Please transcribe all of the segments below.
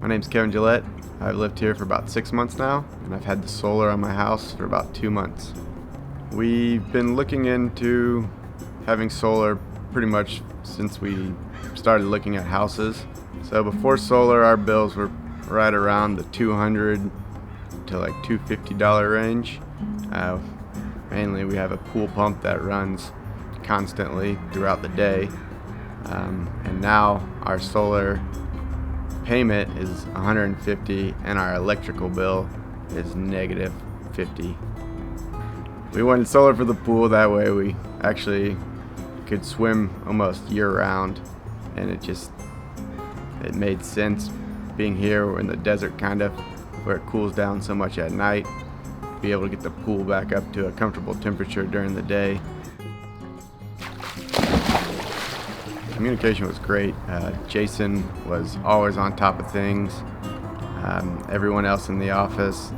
My name's Kevin Gillette. I've lived here for about 6 months now, and I've had the solar on my house for about 2 months. We've been looking into having solar pretty much since we started looking at houses. So before solar, our bills were right around the $200 to like $250 range. Mainly we have a pool pump that runs constantly throughout the day. And now our solar payment is $150 and our electrical bill is -$50. We wanted solar for the pool, that way we actually could swim almost year-round, and it made sense being here. We're in the desert kind of, where it cools down so much at night, be able to get the pool back up to a comfortable temperature during the day. Communication was great. Jason was always on top of things. Everyone else in the office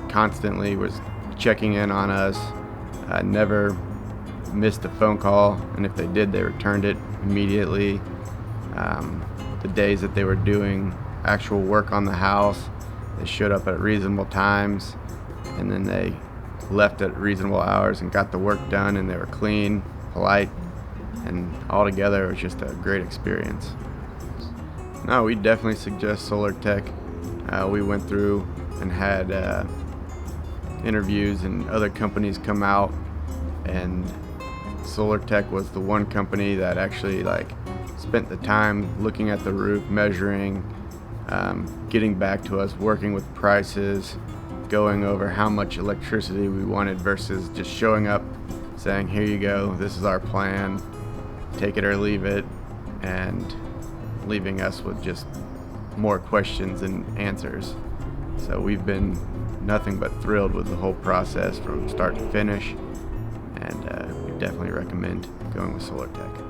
constantly was checking in on us. Never missed a phone call, and if they did, they returned it immediately. The days that they were doing actual work on the house, they showed up at reasonable times, and then they left at reasonable hours and got the work done, and they were clean, polite, and altogether it was just a great experience. No, we definitely suggest SolarTech. We went through and had interviews and other companies come out, and SolarTech was the one company that actually spent the time looking at the roof, measuring, getting back to us, working with prices, going over how much electricity we wanted versus just showing up saying, here you go, this is our plan, take it or leave it, and leaving us with just more questions than answers. So we've been nothing but thrilled with the whole process from start to finish, and we definitely recommend going with SolarTech.